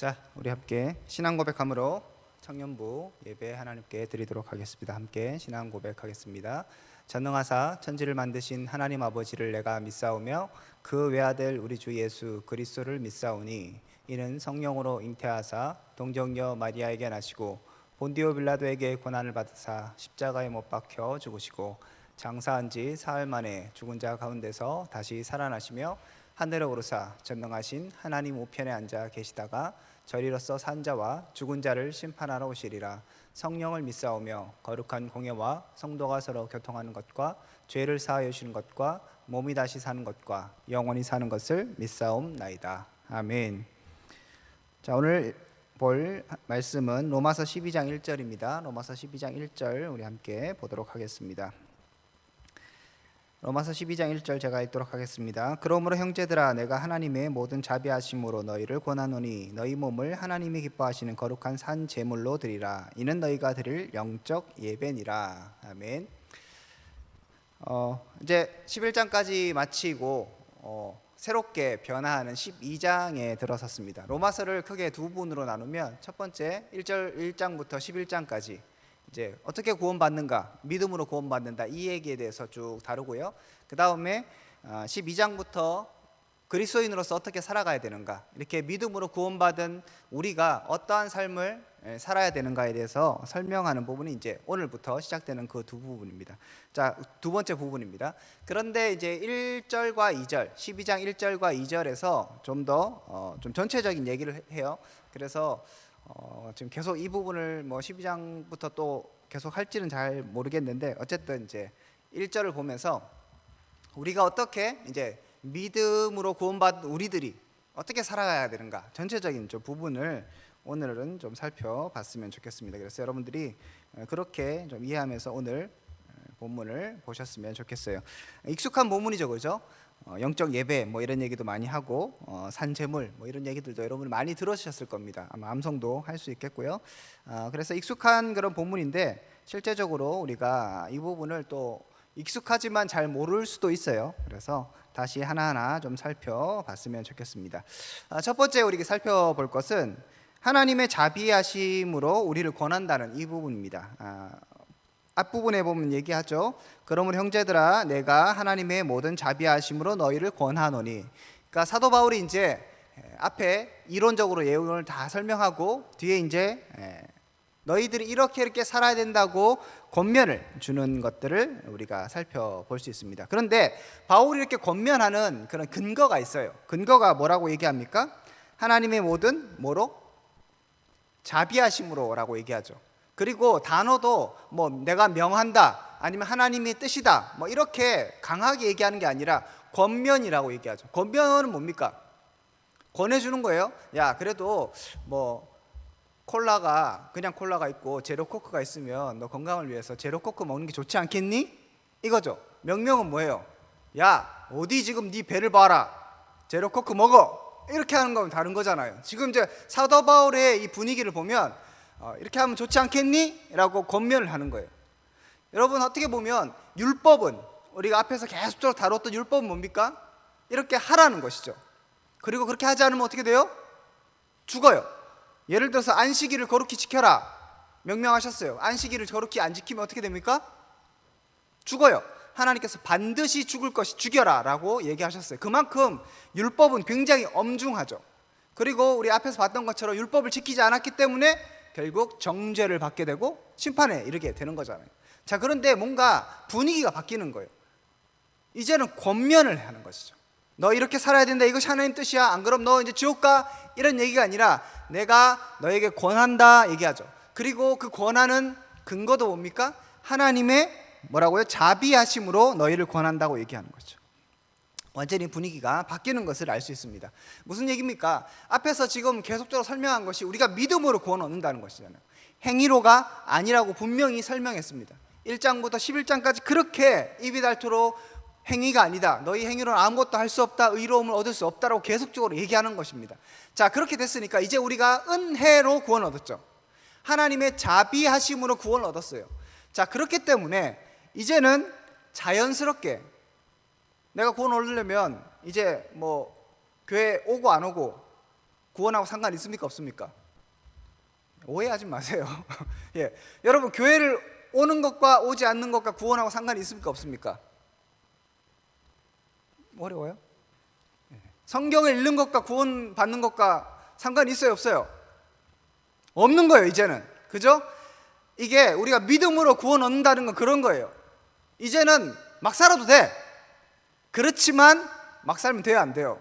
자, 우리 함께 신앙 고백함으로 청년부 예배 하나님께 드리도록 하겠습니다. 함께 신앙 고백하겠습니다. 전능하사 천지를 만드신 하나님 아버지를 내가 믿사오며 그 외아들 우리 주 예수 그리스도를 믿사오니 이는 성령으로 잉태하사 동정녀 마리아에게 나시고 본디오 빌라도에게 고난을 받으사 십자가에 못 박혀 죽으시고 장사한 지 사흘 만에 죽은 자 가운데서 다시 살아나시며 하늘에 오르사 전능하신 하나님 우편에 앉아 계시다가 저리로서 산 자와 죽은 자를 심판하러 오시리라. 성령을 믿사오며 거룩한 공예와 성도가 서로 교통하는 것과 죄를 사하여 주시는 것과 몸이 다시 사는 것과 영원히 사는 것을 믿사옵나이다. 아멘. 자, 오늘 볼 말씀은 로마서 12장 1절입니다. 로마서 12장 1절 우리 함께 보도록 하겠습니다. 로마서 12장 1절 제가 읽도록 하겠습니다. 그러므로 형제들아 내가 하나님의 모든 자비하심으로 너희를 권하노니 너희 몸을 하나님이 기뻐하시는 거룩한 산 제물로 드리라. 이는 너희가 드릴 영적 예배니라. 아멘. 이제 11장까지 마치고 새롭게 변화하는 12장에 들어섰습니다. 로마서를 크게 두 부분으로 나누면 첫 번째 1장부터 11장까지 이제 어떻게 구원받는가, 믿음으로 구원받는다, 이 얘기에 대해서 쭉 다루고요. 그 다음에 12장부터 그리스도인으로서 어떻게 살아가야 되는가, 이렇게 믿음으로 구원받은 우리가 어떠한 삶을 살아야 되는가에 대해서 설명하는 부분이 이제 오늘부터 시작되는 그 두 부분입니다. 자, 두 번째 부분입니다. 그런데 이제 1절과 2절, 12장 1절과 2절에서 좀 더 좀 전체적인 얘기를 해요. 그래서 지금 계속 이 부분을 12장부터 또 계속 할지는 잘 모르겠는데 어쨌든 이제 1절을 보면서 우리가 어떻게 이제 믿음으로 구원받은 우리들이 어떻게 살아가야 되는가, 전체적인 좀 부분을 오늘은 좀 살펴봤으면 좋겠습니다. 그래서 여러분들이 그렇게 좀 이해하면서 오늘 본문을 보셨으면 좋겠어요. 익숙한 본문이죠, 그죠? 영적 예배 이런 얘기도 많이 하고 산재물 이런 얘기들도 여러분 많이 들으셨을 겁니다. 아마 암송도 할 수 있겠고요. 그래서 익숙한 그런 본문인데 실제적으로 우리가 이 부분을 또 익숙하지만 잘 모를 수도 있어요. 그래서 다시 하나하나 좀 살펴봤으면 좋겠습니다. 첫 번째 우리가 살펴볼 것은 하나님의 자비하심으로 우리를 권한다는 이 부분입니다. 앞부분에 보면 얘기하죠. 그러므로 형제들아 내가 하나님의 모든 자비하심으로 너희를 권하노니. 그러니까 사도 바울이 이제 앞에 이론적으로 내용을 다 설명하고 뒤에 이제 너희들이 이렇게 살아야 된다고 권면을 주는 것들을 우리가 살펴볼 수 있습니다. 그런데 바울이 이렇게 권면하는 그런 근거가 있어요. 근거가 뭐라고 얘기합니까? 하나님의 모든 자비하심으로라고 얘기하죠. 그리고 단어도 내가 명한다, 아니면 하나님의 뜻이다, 이렇게 강하게 얘기하는 게 아니라 권면이라고 얘기하죠. 권면은 뭡니까? 권해주는 거예요. 야, 그래도 그냥 콜라가 있고 제로 코크가 있으면 너 건강을 위해서 제로 코크 먹는 게 좋지 않겠니? 이거죠. 명령은 뭐예요? 야, 어디 지금 네 배를 봐라, 제로 코크 먹어, 이렇게 하는 거면 다른 거잖아요. 지금 이제 사도 바울의 이 분위기를 보면 이렇게 하면 좋지 않겠니? 라고 권면을 하는 거예요. 여러분, 어떻게 보면 율법은, 우리가 앞에서 계속적으로 다뤘던 율법은 뭡니까? 이렇게 하라는 것이죠. 그리고 그렇게 하지 않으면 어떻게 돼요? 죽어요. 예를 들어서 안식일을 거룩히 지켜라 명령하셨어요. 안식일을 거룩히 안 지키면 어떻게 됩니까? 죽어요. 하나님께서 반드시 죽여라 라고 얘기하셨어요. 그만큼 율법은 굉장히 엄중하죠. 그리고 우리 앞에서 봤던 것처럼 율법을 지키지 않았기 때문에 결국 정죄를 받게 되고 심판에 이르게 되는 거잖아요. 자, 그런데 뭔가 분위기가 바뀌는 거예요. 이제는 권면을 하는 것이죠. 너 이렇게 살아야 된다, 이것이 하나님 뜻이야, 안 그럼 너 이제 지옥 가, 이런 얘기가 아니라 내가 너에게 권한다 얘기하죠. 그리고 그 권하는 근거도 뭡니까? 하나님의 자비하심으로 너희를 권한다고 얘기하는 거죠. 완전히 분위기가 바뀌는 것을 알 수 있습니다. 무슨 얘기입니까? 앞에서 지금 계속적으로 설명한 것이 우리가 믿음으로 구원 얻는다는 것이잖아요. 행위로가 아니라고 분명히 설명했습니다. 1장부터 11장까지 그렇게 입이 닳도록 행위가 아니다, 너희 행위로는 아무것도 할 수 없다, 의로움을 얻을 수 없다라고 계속적으로 얘기하는 것입니다. 자, 그렇게 됐으니까 이제 우리가 은혜로 구원 얻었죠. 하나님의 자비하심으로 구원을 얻었어요. 자, 그렇기 때문에 이제는 자연스럽게 내가 구원 얻으려면 이제 교회 오고 안 오고 구원하고 상관 있습니까 없습니까? 오해하지 마세요. 예, 여러분 교회를 오는 것과 오지 않는 것과 구원하고 상관이 있습니까 없습니까? 어려워요? 성경을 읽는 것과 구원 받는 것과 상관이 있어요 없어요? 없는 거예요 이제는. 그죠? 이게 우리가 믿음으로 구원 얻는다는 건 그런 거예요. 이제는 막 살아도 돼. 그렇지만 막 살면 돼요 안 돼요?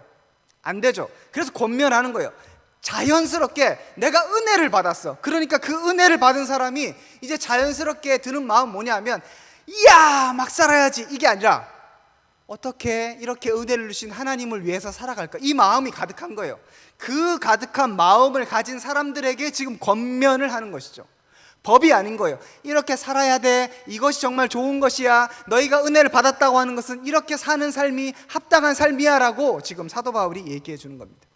안 되죠. 그래서 권면하는 거예요. 자연스럽게 내가 은혜를 받았어. 그러니까 그 은혜를 받은 사람이 이제 자연스럽게 드는 마음 뭐냐면, 이야 막 살아야지, 이게 아니라 어떻게 이렇게 은혜를 주신 하나님을 위해서 살아갈까, 이 마음이 가득한 거예요. 그 가득한 마음을 가진 사람들에게 지금 권면을 하는 것이죠. 법이 아닌 거예요. 이렇게 살아야 돼, 이것이 정말 좋은 것이야, 너희가 은혜를 받았다고 하는 것은 이렇게 사는 삶이 합당한 삶이야 라고 지금 사도 바울이 얘기해 주는 겁니다.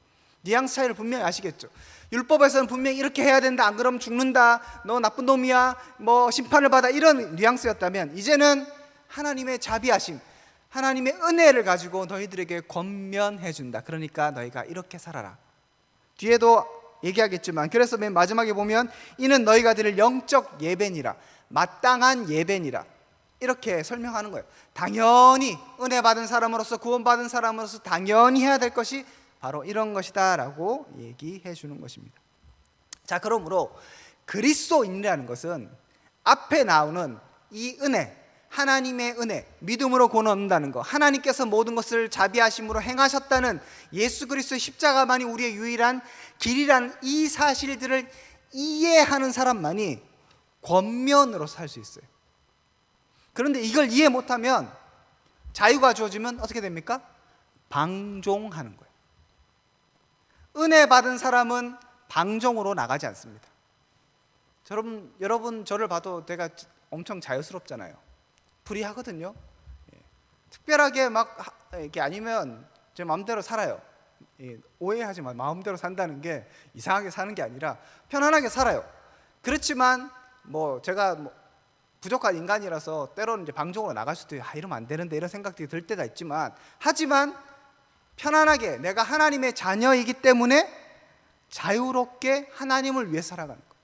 뉘앙스 차이를 분명히 아시겠죠? 율법에서는 분명히 이렇게 해야 된다, 안 그러면 죽는다, 너 나쁜 놈이야, 뭐 심판을 받아, 이런 뉘앙스였다면 이제는 하나님의 자비하심, 하나님의 은혜를 가지고 너희들에게 권면해 준다. 그러니까 너희가 이렇게 살아라. 뒤에도 얘기하겠지만, 그래서 맨 마지막에 보면 이는 너희가 드릴 영적 예배니라, 마땅한 예배니라, 이렇게 설명하는 거예요. 당연히 은혜 받은 사람으로서, 구원받은 사람으로서 당연히 해야 될 것이 바로 이런 것이다 라고 얘기해 주는 것입니다. 자, 그러므로 그리스도인이라는 것은 앞에 나오는 이 은혜, 하나님의 은혜, 믿음으로 구원 얻는다는 것, 하나님께서 모든 것을 자비하심으로 행하셨다는 예수 그리스도의 십자가만이 우리의 유일한 길이라는 이 사실들을 이해하는 사람만이 권면으로 살 수 있어요. 그런데 이걸 이해 못하면, 자유가 주어지면 어떻게 됩니까? 방종하는 거예요. 은혜 받은 사람은 방종으로 나가지 않습니다. 여러분 저를 봐도 내가 엄청 자유스럽잖아요. 프리하거든요. 특별하게 막 이렇게 아니면 제 마음대로 살아요. 오해하지 마. 마음대로 산다는 게 이상하게 사는 게 아니라 편안하게 살아요. 그렇지만 뭐 제가 부족한 인간이라서 때로는 이제 방종으로 나갈 수도 있어요. 이러면 안 되는데, 이런 생각들이 들 때가 있지만, 하지만 편안하게 내가 하나님의 자녀이기 때문에 자유롭게 하나님을 위해 살아가는 것.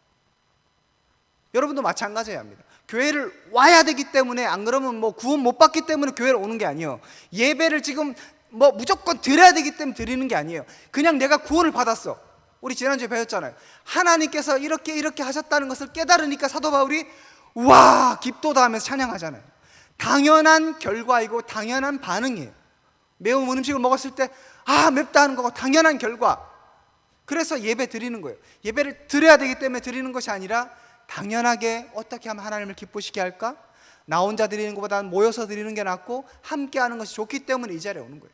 여러분도 마찬가지여야 합니다. 교회를 와야 되기 때문에, 안 그러면 구원 못 받기 때문에 교회를 오는 게 아니에요. 예배를 지금 무조건 드려야 되기 때문에 드리는 게 아니에요. 그냥 내가 구원을 받았어. 우리 지난주에 배웠잖아요. 하나님께서 이렇게 하셨다는 것을 깨달으니까 사도 바울이 와 기쁘다 하면서 찬양하잖아요. 당연한 결과이고 당연한 반응이에요. 매운 음식을 먹었을 때 맵다 하는 거고 당연한 결과. 그래서 예배 드리는 거예요. 예배를 드려야 되기 때문에 드리는 것이 아니라 당연하게 어떻게 하면 하나님을 기쁘시게 할까? 나 혼자 드리는 것보다는 모여서 드리는 게 낫고 함께 하는 것이 좋기 때문에 이 자리에 오는 거예요.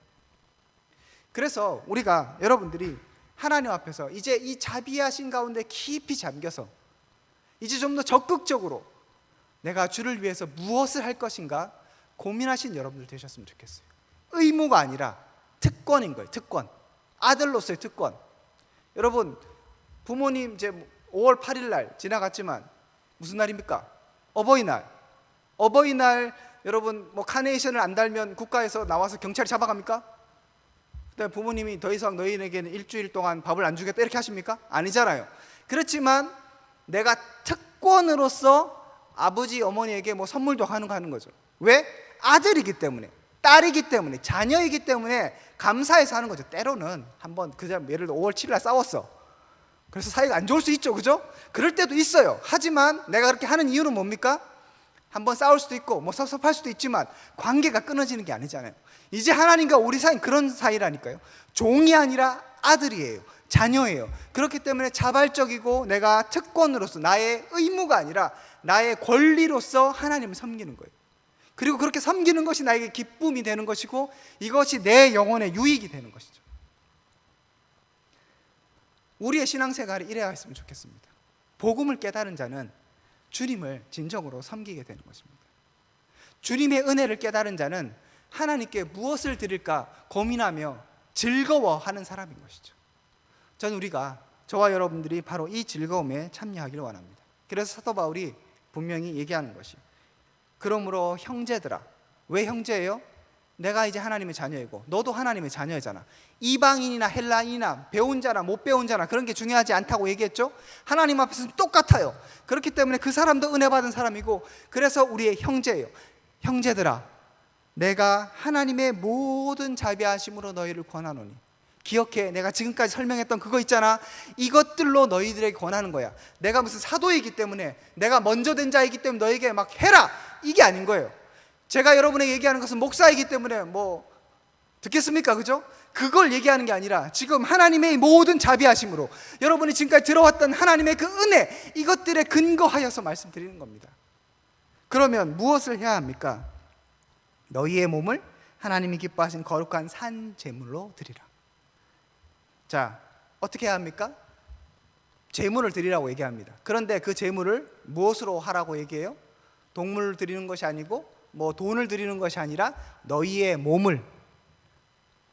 그래서 우리가, 여러분들이 하나님 앞에서 이제 이 자비하신 가운데 깊이 잠겨서 이제 좀 더 적극적으로 내가 주를 위해서 무엇을 할 것인가 고민하신 여러분들 되셨으면 좋겠어요. 의무가 아니라 특권인 거예요. 특권. 아들로서의 특권. 여러분, 부모님 이제 5월 8일 날 지나갔지만 무슨 날입니까? 어버이날. 어버이날 여러분 카네이션을 안 달면 국가에서 나와서 경찰이 잡아갑니까? 그다음에 부모님이 더 이상 너희에게는 일주일 동안 밥을 안 주겠다 이렇게 하십니까? 아니잖아요. 그렇지만 내가 특권으로서 아버지 어머니에게 선물도 하는 거죠. 왜? 아들이기 때문에, 딸이기 때문에, 자녀이기 때문에 감사해서 하는 거죠. 때로는 한번 그 사람 예를 들어 5월 7일 날 싸웠어. 그래서 사이가 안 좋을 수 있죠, 그죠? 그럴 때도 있어요. 하지만 내가 그렇게 하는 이유는 뭡니까? 한번 싸울 수도 있고 섭섭할 수도 있지만 관계가 끊어지는 게 아니잖아요. 이제 하나님과 우리 사이는 그런 사이라니까요. 종이 아니라 아들이에요. 자녀예요. 그렇기 때문에 자발적이고 내가 특권으로서, 나의 의무가 아니라 나의 권리로서 하나님을 섬기는 거예요. 그리고 그렇게 섬기는 것이 나에게 기쁨이 되는 것이고 이것이 내 영혼의 유익이 되는 것이죠. 우리의 신앙생활이 이래야 했으면 좋겠습니다. 복음을 깨달은 자는 주님을 진정으로 섬기게 되는 것입니다. 주님의 은혜를 깨달은 자는 하나님께 무엇을 드릴까 고민하며 즐거워하는 사람인 것이죠. 저는 저와 여러분들이 바로 이 즐거움에 참여하기를 원합니다. 그래서 사도 바울이 분명히 얘기하는 것이, 그러므로 형제들아. 왜 형제예요? 내가 이제 하나님의 자녀이고 너도 하나님의 자녀잖아. 이방인이나 헬라인이나 배운 자나 못 배운 자나 그런 게 중요하지 않다고 얘기했죠. 하나님 앞에서는 똑같아요. 그렇기 때문에 그 사람도 은혜 받은 사람이고, 그래서 우리의 형제예요. 형제들아, 내가 하나님의 모든 자비하심으로 너희를 권하노니. 기억해, 내가 지금까지 설명했던 그거 있잖아. 이것들로 너희들에게 권하는 거야. 내가 무슨 사도이기 때문에, 내가 먼저 된 자이기 때문에 너에게 막 해라, 이게 아닌 거예요. 제가 여러분에게 얘기하는 것은 목사이기 때문에 뭐 듣겠습니까? 그죠? 그걸 얘기하는 게 아니라 지금 하나님의 모든 자비하심으로 여러분이 지금까지 들어왔던 하나님의 그 은혜, 이것들에 근거하여서 말씀드리는 겁니다. 그러면 무엇을 해야 합니까? 너희의 몸을 하나님이 기뻐하신 거룩한 산 제물로 드리라. 자, 어떻게 해야 합니까? 제물을 드리라고 얘기합니다. 그런데 그 제물을 무엇으로 하라고 얘기해요? 동물을 드리는 것이 아니고 뭐 돈을 드리는 것이 아니라 너희의 몸을.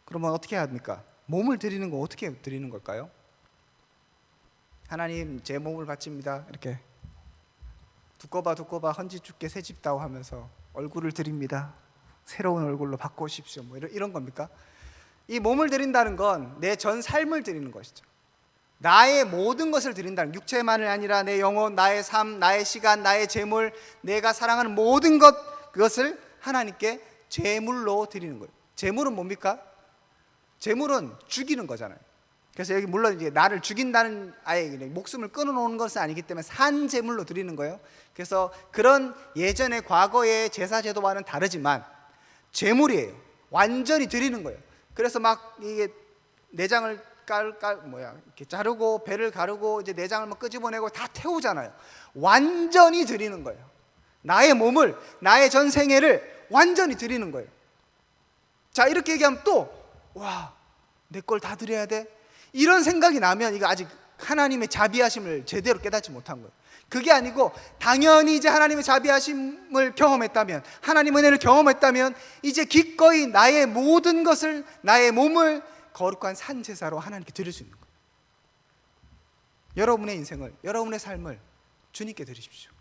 그러면 어떻게 해야 합니까? 몸을 드리는 거 어떻게 드리는 걸까요? 하나님, 제 몸을 바칩니다. 이렇게 두꺼봐 헌지 주께 새집다오 하면서 얼굴을 드립니다. 새로운 얼굴로 바꿔오십시오. 뭐 이런 겁니까? 이 몸을 드린다는 건 내 전 삶을 드리는 것이죠. 나의 모든 것을 드린다는, 육체만이 아니라 내 영혼, 나의 삶, 나의 시간, 나의 재물, 내가 사랑하는 모든 그것을 하나님께 제물로 드리는 거예요. 제물은 뭡니까? 제물은 죽이는 거잖아요. 그래서 여기 물론 이제 나를 죽인다는, 아예 목숨을 끊어놓는 것은 아니기 때문에 산 제물로 드리는 거예요. 그래서 그런 예전의 과거의 제사 제도와는 다르지만 제물이에요. 완전히 드리는 거예요. 그래서 막 이게 내장을 이렇게 자르고 배를 가르고 이제 내장을 막 끄집어내고 다 태우잖아요. 완전히 드리는 거예요. 나의 몸을, 나의 전 생애를 완전히 드리는 거예요. 자, 이렇게 얘기하면 또 와, 내 걸 다 드려야 돼? 이런 생각이 나면 이거 아직 하나님의 자비하심을 제대로 깨닫지 못한 거예요. 그게 아니고 당연히 이제 하나님의 자비하심을 경험했다면, 하나님의 은혜를 경험했다면 이제 기꺼이 나의 모든 것을, 나의 몸을 거룩한 산제사로 하나님께 드릴 수 있는 거예요. 여러분의 인생을, 여러분의 삶을 주님께 드리십시오.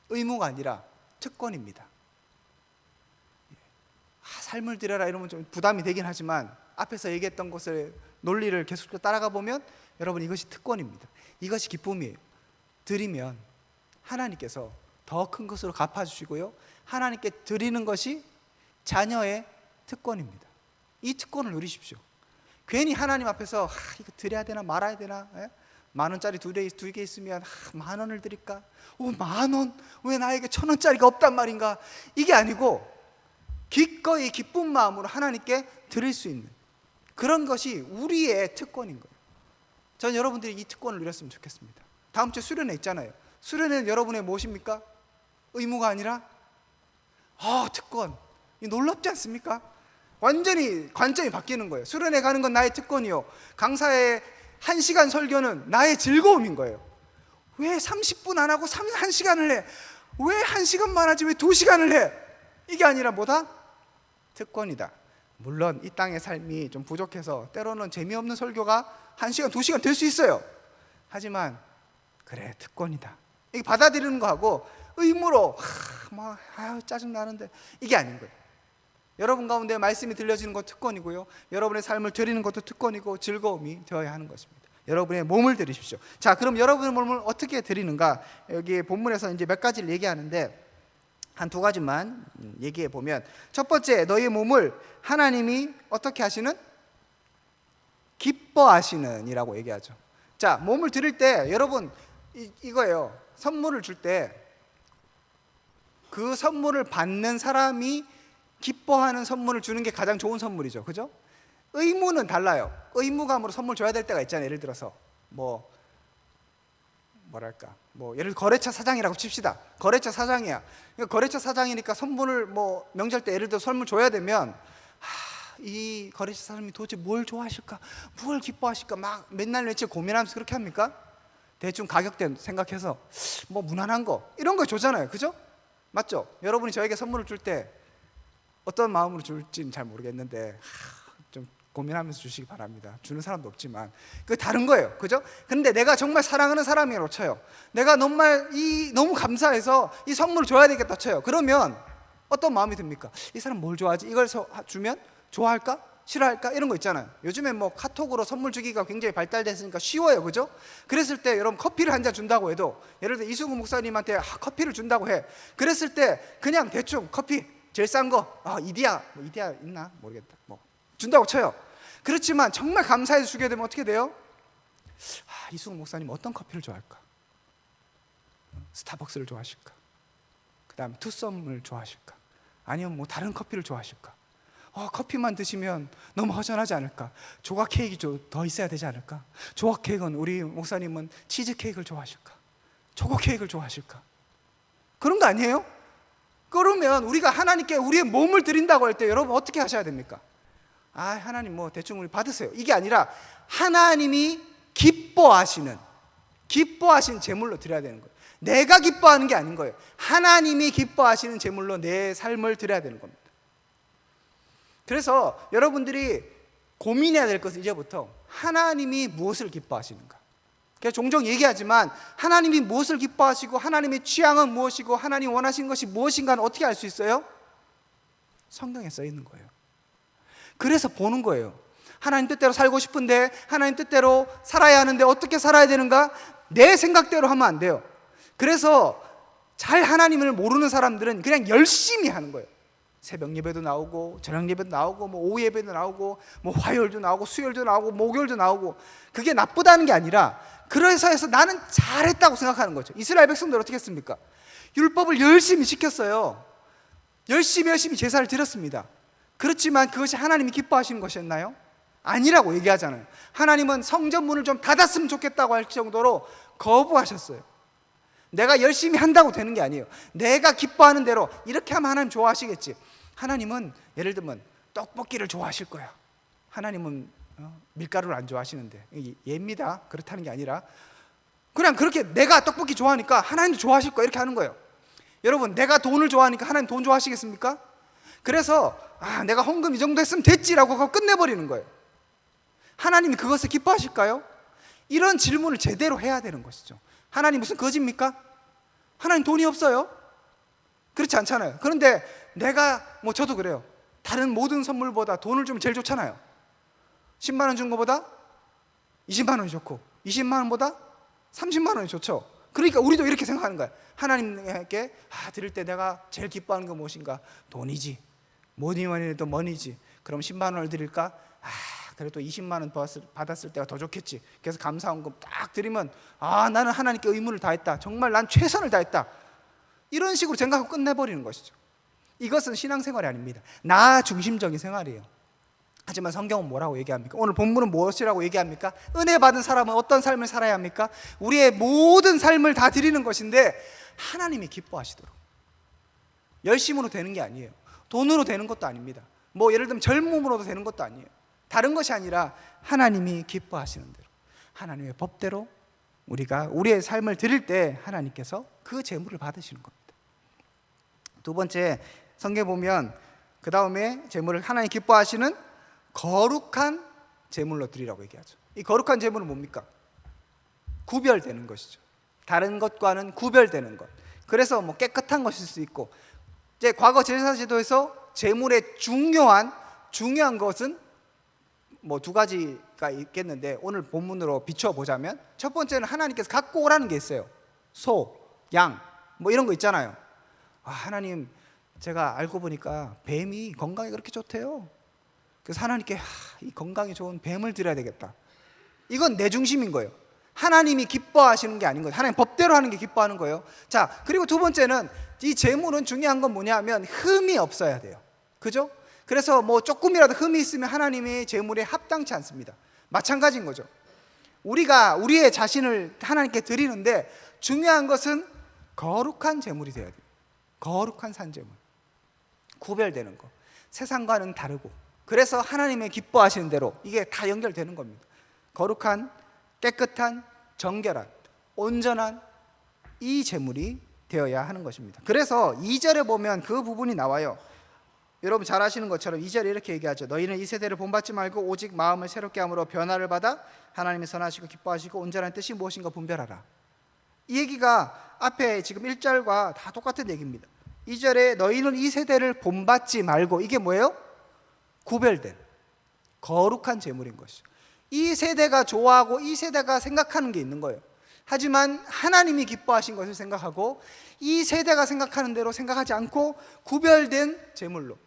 의무가 아니라 특권입니다. 삶을 드려라 이러면 좀 부담이 되긴 하지만 앞에서 얘기했던 것의 논리를 계속 따라가 보면 여러분, 이것이 특권입니다. 이것이 기쁨이에요. 드리면 하나님께서 더 큰 것으로 갚아주시고요, 하나님께 드리는 것이 자녀의 특권입니다. 이 특권을 누리십시오. 괜히 하나님 앞에서 이거 드려야 되나 말아야 되나, 10,000원짜리 두 개 있으면 10,000원을 드릴까? 10,000원? 왜 나에게 1,000원짜리가 없단 말인가? 이게 아니고 기꺼이 기쁜 마음으로 하나님께 드릴 수 있는 그런 것이 우리의 특권인 거예요. 전 여러분들이 이 특권을 누렸으면 좋겠습니다. 다음 주에 수련회 있잖아요. 수련회는 여러분의 무엇입니까? 의무가 아니라 특권. 이 놀랍지 않습니까? 완전히 관점이 바뀌는 거예요. 수련회 가는 건 나의 특권이요, 강사의 1시간 설교는 나의 즐거움인 거예요. 왜 30분 안 하고 1시간을 해? 왜 1시간만 하지 왜 2시간을 해? 이게 아니라 뭐다? 특권이다. 물론 이 땅의 삶이 좀 부족해서 때로는 재미없는 설교가 1시간, 2시간 될 수 있어요. 하지만 그래, 특권이다. 이게 받아들이는 거하고 의무로 짜증나는데, 이게 아닌 거예요. 여러분 가운데 말씀이 들려지는 것 특권이고요, 여러분의 삶을 드리는 것도 특권이고 즐거움이 되어야 하는 것입니다. 여러분의 몸을 드리십시오. 자, 그럼 여러분의 몸을 어떻게 드리는가? 여기 본문에서 이제 몇 가지를 얘기하는데 한 2가지만 얘기해 보면, 첫 번째, 너희 몸을 하나님이 어떻게 하시는? 기뻐하시는 이라고 얘기하죠. 자, 몸을 드릴 때 여러분 이거예요. 선물을 줄 때 그 선물을 받는 사람이 기뻐하는 선물을 주는 게 가장 좋은 선물이죠. 그죠? 의무는 달라요. 의무감으로 선물 줘야 될 때가 있잖아요. 예를 들어서 예를 들어 거래처 사장이라고 칩시다. 거래처 사장이야. 거래처 사장이니까 선물을 명절 때 예를 들어 선물 줘야 되면 이 거래처 사람이 도대체 뭘 좋아하실까, 뭘 기뻐하실까 막 맨날 며칠 고민하면서 그렇게 합니까? 대충 가격대 생각해서 무난한 거 이런 거 주잖아요. 그죠? 맞죠? 여러분이 저에게 선물을 줄 때 어떤 마음으로 줄지는 잘 모르겠는데 좀 고민하면서 주시기 바랍니다. 주는 사람도 없지만 그 다른 거예요. 그죠? 근데 내가 정말 사랑하는 사람이라고 쳐요. 내가 정말 너무 감사해서 이 선물을 줘야 되겠다 쳐요. 그러면 어떤 마음이 듭니까? 이 사람 뭘 좋아하지? 이걸 주면 좋아할까? 싫어할까? 이런 거 있잖아요. 요즘에 뭐 카톡으로 선물 주기가 굉장히 발달됐으니까 쉬워요, 그죠? 그랬을 때 여러분 커피를 한 잔 준다고 해도, 예를 들어 이수구 목사님한테 커피를 준다고 해. 그랬을 때 그냥 대충 커피 제일 싼 거, 이디야, 뭐 이디야 있나 모르겠다, 뭐 준다고 쳐요. 그렇지만 정말 감사해서 주게 되면 어떻게 돼요? 이수구 목사님 어떤 커피를 좋아할까? 스타벅스를 좋아하실까? 그 다음에 투썸을 좋아하실까? 아니면 뭐 다른 커피를 좋아하실까? 커피만 드시면 너무 허전하지 않을까? 조각 케이크 더 있어야 되지 않을까? 조각 케이크는, 우리 목사님은 치즈 케이크를 좋아하실까? 초코 케이크를 좋아하실까? 그런 거 아니에요? 그러면 우리가 하나님께 우리의 몸을 드린다고 할 때 여러분 어떻게 하셔야 됩니까? 하나님 뭐 대충 우리 받으세요, 이게 아니라 하나님이 기뻐하시는 제물로 드려야 되는 거예요. 내가 기뻐하는 게 아닌 거예요. 하나님이 기뻐하시는 제물로 내 삶을 드려야 되는 겁니다. 그래서 여러분들이 고민해야 될 것은 이제부터 하나님이 무엇을 기뻐하시는가. 그래서 종종 얘기하지만 하나님이 무엇을 기뻐하시고 하나님의 취향은 무엇이고 하나님이 원하시는 것이 무엇인가는 어떻게 알 수 있어요? 성경에 써 있는 거예요. 그래서 보는 거예요. 하나님 뜻대로 살고 싶은데, 하나님 뜻대로 살아야 하는데 어떻게 살아야 되는가? 내 생각대로 하면 안 돼요. 그래서 잘 하나님을 모르는 사람들은 그냥 열심히 하는 거예요. 새벽 예배도 나오고 저녁 예배도 나오고 뭐 오후 예배도 나오고 뭐 화요일도 나오고 수요일도 나오고 목요일도 나오고, 그게 나쁘다는 게 아니라 그래서 해서 나는 잘했다고 생각하는 거죠. 이스라엘 백성들 어떻게 했습니까? 율법을 열심히 지켰어요. 열심히 제사를 드렸습니다. 그렇지만 그것이 하나님이 기뻐하시는 것이었나요? 아니라고 얘기하잖아요. 하나님은 성전문을 좀 닫았으면 좋겠다고 할 정도로 거부하셨어요. 내가 열심히 한다고 되는 게 아니에요. 내가 기뻐하는 대로 이렇게 하면 하나님 좋아하시겠지. 하나님은 예를 들면 떡볶이를 좋아하실 거야. 하나님은 밀가루를 안 좋아하시는데, 예입니다. 그렇다는 게 아니라 그냥 그렇게 내가 떡볶이 좋아하니까 하나님도 좋아하실 거야, 이렇게 하는 거예요. 여러분, 내가 돈을 좋아하니까 하나님 돈 좋아하시겠습니까? 그래서 내가 헌금 이 정도 했으면 됐지라고 하고 끝내버리는 거예요. 하나님이 그것을 기뻐하실까요? 이런 질문을 제대로 해야 되는 것이죠. 하나님 무슨 거짓입니까? 하나님 돈이 없어요? 그렇지 않잖아요. 그런데 내가 저도 그래요. 다른 모든 선물보다 돈을 주면 제일 좋잖아요. 10만 원 준 것보다 20만 원이 좋고 20만 원보다 30만 원이 좋죠. 그러니까 우리도 이렇게 생각하는 거야. 하나님께 드릴 때 내가 제일 기뻐하는 건 무엇인가? 돈이지. 뭐니 해도 머니지. 그럼 10만 원을 드릴까? 그래도 20만 원 받았을 때가 더 좋겠지. 그래서 감사헌금 딱 드리면 나는 하나님께 의무를 다했다. 정말 난 최선을 다했다. 이런 식으로 생각하고 끝내버리는 것이죠. 이것은 신앙생활이 아닙니다. 나 중심적인 생활이에요. 하지만 성경은 뭐라고 얘기합니까? 오늘 본문은 무엇이라고 얘기합니까? 은혜 받은 사람은 어떤 삶을 살아야 합니까? 우리의 모든 삶을 다 드리는 것인데 하나님이 기뻐하시도록. 열심으로 되는 게 아니에요. 돈으로 되는 것도 아닙니다. 예를 들면 젊음으로도 되는 것도 아니에요. 다른 것이 아니라 하나님이 기뻐하시는 대로, 하나님의 법대로 우리가 우리의 삶을 드릴 때 하나님께서 그 재물을 받으시는 겁니다. 두 번째, 성경에 보면 그 다음에 재물을 하나님 기뻐하시는 거룩한 재물로 드리라고 얘기하죠. 이 거룩한 재물은 뭡니까? 구별되는 것이죠. 다른 것과는 구별되는 것. 그래서 깨끗한 것일 수 있고, 이제 과거 제사제도에서 재물의 중요한 것은 두 가지가 있겠는데, 오늘 본문으로 비춰보자면 첫 번째는 하나님께서 갖고 오라는 게 있어요. 소, 양 이런 거 있잖아요. 하나님, 제가 알고 보니까 뱀이 건강에 그렇게 좋대요. 그래서 하나님께 이 건강에 좋은 뱀을 드려야 되겠다. 이건 내 중심인 거예요. 하나님이 기뻐하시는 게 아닌 거예요. 하나님 법대로 하는 게 기뻐하는 거예요. 자, 그리고 두 번째는 이 재물은 중요한 건 뭐냐면 흠이 없어야 돼요. 그죠? 그래서 조금이라도 흠이 있으면 하나님의 재물에 합당치 않습니다. 마찬가지인 거죠. 우리가 우리의 자신을 하나님께 드리는데 중요한 것은 거룩한 재물이 돼야 돼요. 거룩한 산재물, 구별되는 거, 세상과는 다르고, 그래서 하나님의 기뻐하시는 대로 이게 다 연결되는 겁니다. 거룩한, 깨끗한, 정결한, 온전한 이 재물이 되어야 하는 것입니다. 그래서 2절에 보면 그 부분이 나와요. 여러분 잘 아시는 것처럼 2절에 이렇게 얘기하죠. 너희는 이 세대를 본받지 말고 오직 마음을 새롭게 함으로 변화를 받아 하나님의 선하시고 기뻐하시고 온전한 뜻이 무엇인가 분별하라. 이 얘기가 앞에 지금 1절과 다 똑같은 얘기입니다. 2절에 너희는 이 세대를 본받지 말고, 이게 뭐예요? 구별된 거룩한 제물인 것이죠. 이 세대가 좋아하고 이 세대가 생각하는 게 있는 거예요. 하지만 하나님이 기뻐하신 것을 생각하고 이 세대가 생각하는 대로 생각하지 않고 구별된 제물로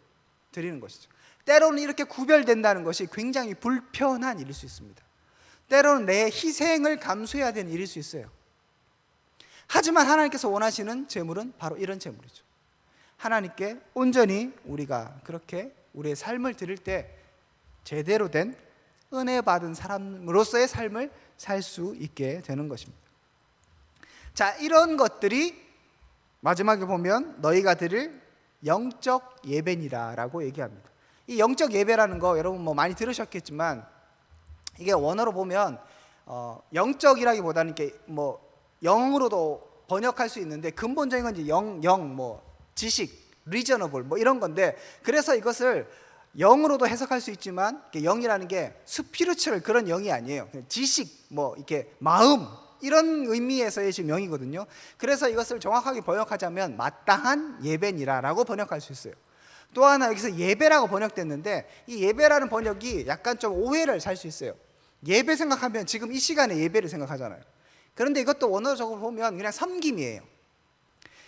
드리는 것이죠. 때로는 이렇게 구별된다는 것이 굉장히 불편한 일일 수 있습니다. 때로는 내 희생을 감수해야 되는 일일 수 있어요. 하지만 하나님께서 원하시는 제물은 바로 이런 제물이죠. 하나님께 온전히 우리가 그렇게 우리의 삶을 드릴 때 제대로 된 은혜 받은 사람으로서의 삶을 살 수 있게 되는 것입니다. 자, 이런 것들이 마지막에 보면 너희가 드릴 영적 예배니라라고 얘기합니다. 이 영적 예배라는 거 여러분 뭐 많이 들으셨겠지만, 이게 원어로 보면 영적이라기보다는 이렇게 뭐 영으로도 번역할 수 있는데, 근본적인 건 이제 뭐 지식, reasonable 뭐 이런 건데, 그래서 이것을 영으로도 해석할 수 있지만 영이라는 게 스피리추얼 그런 영이 아니에요. 지식, 뭐 이렇게 마음, 이런 의미에서의 지금 영이거든요. 그래서 이것을 정확하게 번역하자면 마땅한 예배니라라고 번역할 수 있어요. 또 하나 여기서 예배라고 번역됐는데, 이 예배라는 번역이 약간 좀 오해를 살 수 있어요. 예배 생각하면 지금 이 시간에 예배를 생각하잖아요. 그런데 이것도 원어적으로 보면 그냥 섬김이에요.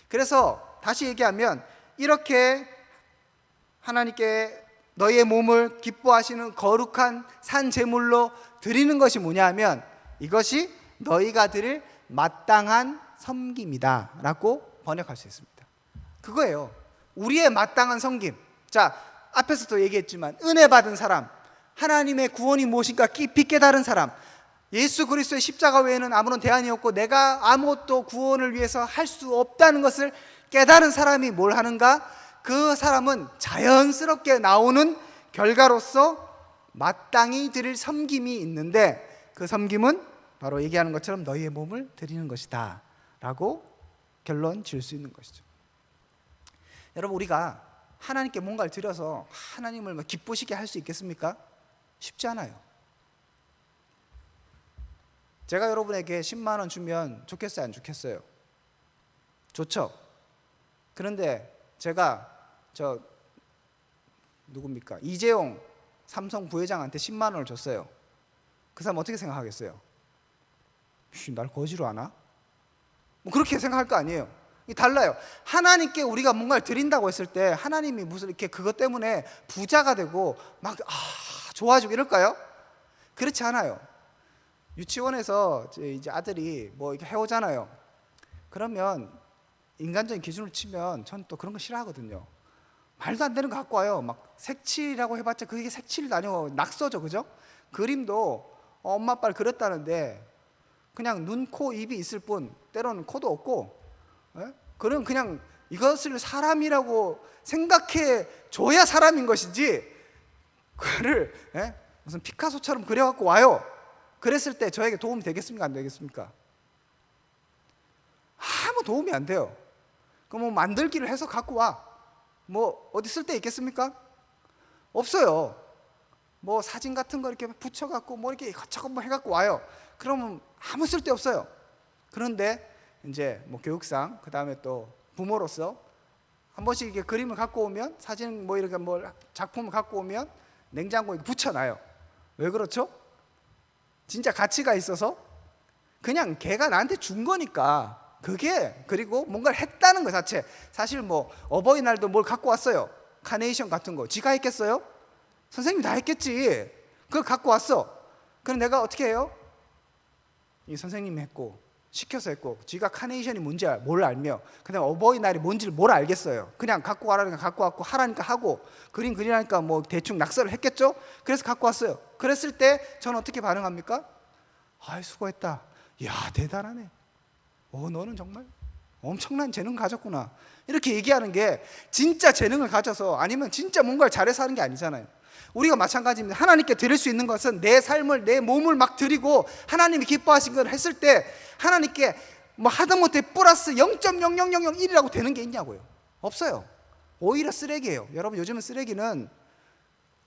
그래서 다시 얘기하면 이렇게 하나님께 너희의 몸을 기뻐하시는 거룩한 산 제물로 드리는 것이 뭐냐 하면, 이것이 너희가 드릴 마땅한 섬김이다 라고 번역할 수 있습니다. 그거예요. 우리의 마땅한 섬김. 자, 앞에서도 얘기했지만 은혜 받은 사람, 하나님의 구원이 무엇인가 깊이 깨달은 사람, 예수 그리스도의 십자가 외에는 아무런 대안이 없고 내가 아무것도 구원을 위해서 할 수 없다는 것을 깨달은 사람이 뭘 하는가? 그 사람은 자연스럽게 나오는 결과로서 마땅히 드릴 섬김이 있는데, 그 섬김은 바로 얘기하는 것처럼 너희의 몸을 드리는 것이다 라고 결론 지을 수 있는 것이죠. 여러분, 우리가 하나님께 뭔가를 드려서 하나님을 기쁘시게 할 수 있겠습니까? 쉽지 않아요. 제가 여러분에게 10만 원 주면 좋겠어요, 안 좋겠어요? 좋죠. 그런데 제가 누굽니까? 이재용 삼성 부회장한테 10만 원을 줬어요. 그 사람 어떻게 생각하겠어요? 날 거지로 하나? 뭐 그렇게 생각할 거 아니에요. 달라요. 하나님께 우리가 뭔가를 드린다고 했을 때 하나님이 무슨 이렇게 그것 때문에 부자가 되고 막 좋아지고 이럴까요? 그렇지 않아요. 유치원에서 이제 아들이 뭐 이렇게 해오잖아요. 그러면 인간적인 기준을 치면 전 또 그런 거 싫어하거든요. 말도 안 되는 거 갖고 와요. 막 색칠이라고 해봤자 그게 색칠도 아니고 낙서죠, 그죠? 그림도 엄마 아빠를 그렸다는데 그냥 눈, 코, 입이 있을 뿐 때로는 코도 없고, 그럼 그냥 이것을 사람이라고 생각해 줘야 사람인 것이지, 그거를 무슨 피카소처럼 그려갖고 와요. 그랬을 때 저에게 도움이 되겠습니까, 안 되겠습니까? 아무 도움이 안 돼요. 그럼 뭐 만들기를 해서 갖고 와. 뭐 어디 쓸 데 있겠습니까? 없어요. 뭐 사진 같은 거 이렇게 붙여갖고 뭐 이렇게 이것저것 뭐 해갖고 와요. 그러면 아무 쓸 데 없어요. 그런데 이제 뭐 교육상, 그 다음에 또 부모로서 한 번씩 이렇게 그림을 갖고 오면, 사진 뭐 이렇게 뭐 작품을 갖고 오면 냉장고에 붙여놔요. 왜 그렇죠? 진짜 가치가 있어서 그냥 걔가 나한테 준 거니까. 그게, 그리고 뭔가를 했다는 것 자체. 사실 뭐 어버이날도 뭘 갖고 왔어요. 카네이션 같은 거. 지가 했겠어요? 선생님이 다 했겠지. 그걸 갖고 왔어. 그럼 내가 어떻게 해요? 이 선생님이 했고 시켜서 했고, 지가 카네이션이 뭔지 뭘 알며, 그다음에 어버이날이 뭔지를 뭘 알겠어요. 그냥 갖고 와라니까 갖고 왔고, 하라니까 하고, 그림 그리라니까 뭐 대충 낙서를 했겠죠. 그래서 갖고 왔어요. 그랬을 때 저는 어떻게 반응합니까? 아이, 수고했다. 야, 대단하네. 너는 정말 엄청난 재능 가졌구나. 이렇게 얘기하는 게 진짜 재능을 가져서, 아니면 진짜 뭔가를 잘해서 하는 게 아니잖아요. 우리가 마찬가지입니다. 하나님께 드릴 수 있는 것은 내 삶을, 내 몸을 막 드리고 하나님이 기뻐하신 걸 했을 때 하나님께 뭐 하다못해 플러스 0.00001이라고 되는 게 있냐고요. 없어요. 오히려 쓰레기예요. 여러분, 요즘은 쓰레기는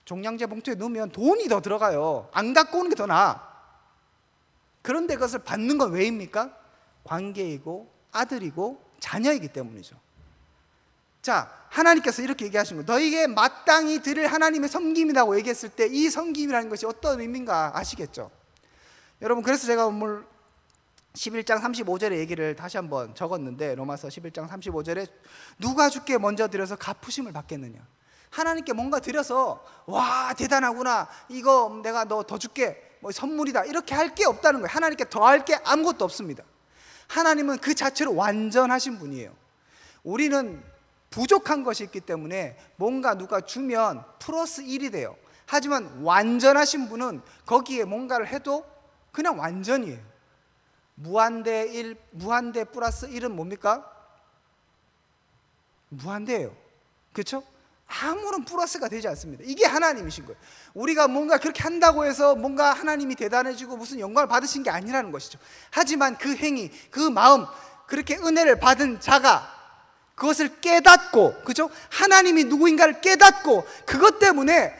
종량제 봉투에 넣으면 돈이 더 들어가요. 안 갖고 오는 게 더 나아. 그런데 그것을 받는 건 왜입니까? 관계이고 아들이고 자녀이기 때문이죠. 자, 하나님께서 이렇게 얘기하신 거예요. 너희에게 마땅히 드릴 하나님의 섬김이라고 얘기했을 때 이 섬김이라는 것이 어떤 의미인가 아시겠죠? 여러분, 그래서 제가 오늘 11장 35절의 얘기를 다시 한번 적었는데, 로마서 11장 35절에 누가 주께 먼저 드려서 갚으심을 받겠느냐. 하나님께 뭔가 드려서 와 대단하구나, 이거 내가 너 더 줄게, 뭐 선물이다, 이렇게 할 게 없다는 거예요. 하나님께 더 할 게 아무것도 없습니다. 하나님은 그 자체로 완전하신 분이에요. 우리는 부족한 것이 있기 때문에 뭔가 누가 주면 플러스 1이 돼요. 하지만 완전하신 분은 거기에 뭔가를 해도 그냥 완전이에요. 무한대 1, 무한대 플러스 1은 뭡니까? 무한대예요. 그렇죠? 아무런 플러스가 되지 않습니다. 이게 하나님이신 거예요. 우리가 뭔가 그렇게 한다고 해서 뭔가 하나님이 대단해지고 무슨 영광을 받으신 게 아니라는 것이죠. 하지만 그 행위, 그 마음, 그렇게 은혜를 받은 자가 그것을 깨닫고, 그죠? 하나님이 누구인가를 깨닫고, 그것 때문에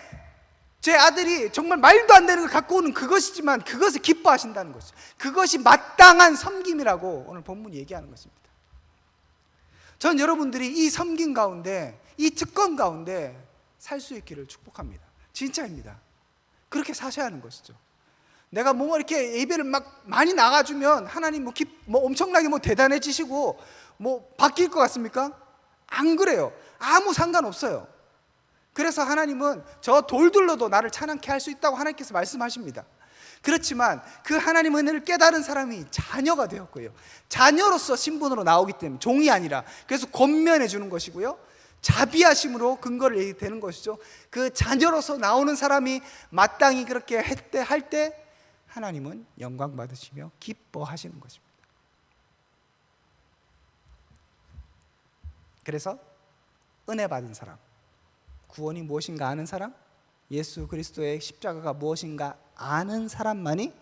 제 아들이 정말 말도 안 되는 걸 갖고 오는 그것이지만 그것을 기뻐하신다는 것이죠. 그것이 마땅한 섬김이라고 오늘 본문이 얘기하는 것입니다. 전 여러분들이 이 섬김 가운데, 이 특권 가운데 살 수 있기를 축복합니다. 진짜입니다. 그렇게 사셔야 하는 것이죠. 내가 뭔가 이렇게 예배를 막 많이 나가주면 하나님 뭐 엄청나게 뭐 대단해지시고 뭐 바뀔 것 같습니까? 안 그래요. 아무 상관없어요. 그래서 하나님은 저 돌들로도 나를 찬양케 할 수 있다고 하나님께서 말씀하십니다. 그렇지만 그 하나님의 은혜를 깨달은 사람이 자녀가 되었고요, 자녀로서 신분으로 나오기 때문에 종이 아니라, 그래서 권면해 주는 것이고요, 자비하심으로 근거를 되는 것이죠. 그 자녀로서 나오는 사람이 마땅히 그렇게 할 때 하나님은 영광 받으시며 기뻐하시는 것입니다. 그래서 은혜 받은 사람, 구원이 무엇인가 아는 사람, 예수 그리스도의 십자가가 무엇인가 아는 사람만이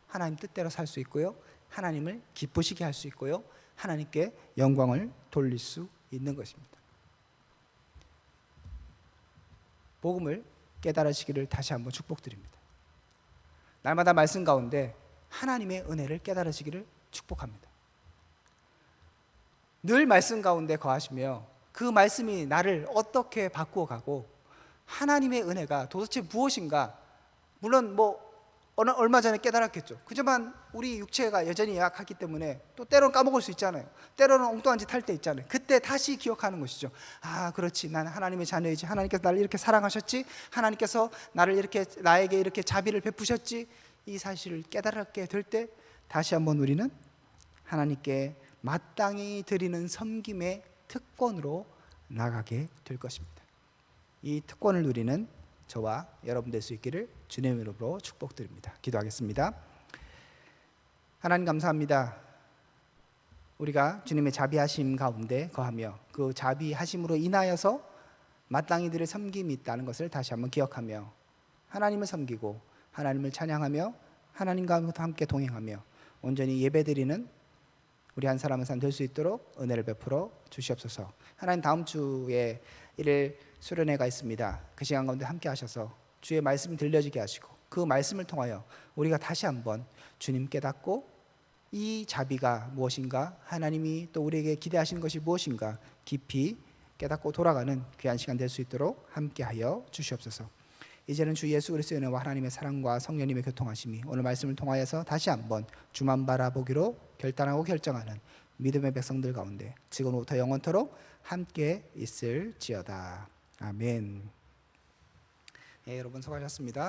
하나님 뜻대로 살 수 있고요, 하나님을 기쁘시게 할 수 있고요, 하나님께 영광을 돌릴 수 있는 것입니다. 복음을 깨달으시기를 다시 한번 축복드립니다. 날마다 말씀 가운데 하나님의 은혜를 깨달으시기를 축복합니다. 늘 말씀 가운데 거하시며 그 말씀이 나를 어떻게 바꾸어 가고 하나님의 은혜가 도대체 무엇인가, 물론 뭐 얼마 전에 깨달았겠죠. 그지만 우리 육체가 여전히 약하기 때문에 또 때로는 까먹을 수 있잖아요. 때로는 엉뚱한 짓 할 때 있잖아요. 그때 다시 기억하는 것이죠. 아, 그렇지, 난 하나님의 자녀이지, 하나님께서 나를 이렇게 사랑하셨지, 하나님께서 나에게 이렇게 자비를 베푸셨지, 이 사실을 깨달게 될 때 다시 한번 우리는 하나님께 마땅히 드리는 섬김의 특권으로 나가게 될 것입니다. 이 특권을 누리는 저와 여러분 될 수 있기를 주님의 이름으로 축복드립니다. 기도하겠습니다. 하나님 감사합니다. 우리가 주님의 자비하심 가운데 거하며 그 자비하심으로 인하여서 마땅히 드릴 섬김이 있다는 것을 다시 한번 기억하며 하나님을 섬기고 하나님을 찬양하며 하나님과 함께 동행하며 온전히 예배드리는 우리 한 사람 한 사람 될 수 있도록 은혜를 베풀어 주시옵소서. 하나님, 다음 주에 일일 수련회가 있습니다. 그 시간 가운데 함께 하셔서 주의 말씀이 들려지게 하시고 그 말씀을 통하여 우리가 다시 한번 주님 깨닫고 이 자비가 무엇인가, 하나님이 또 우리에게 기대하시는 것이 무엇인가 깊이 깨닫고 돌아가는 귀한 시간 될 수 있도록 함께하여 주시옵소서. 이제는 주 예수 그리스도의 은혜와 하나님의 사랑과 성령님의 교통하심이 오늘 말씀을 통하여서 다시 한번 주만 바라보기로 결단하고 결정하는 믿음의 백성들 가운데 지금부터 영원토록 함께 있을지어다. 아멘. 예, 여러분 수고하셨습니다.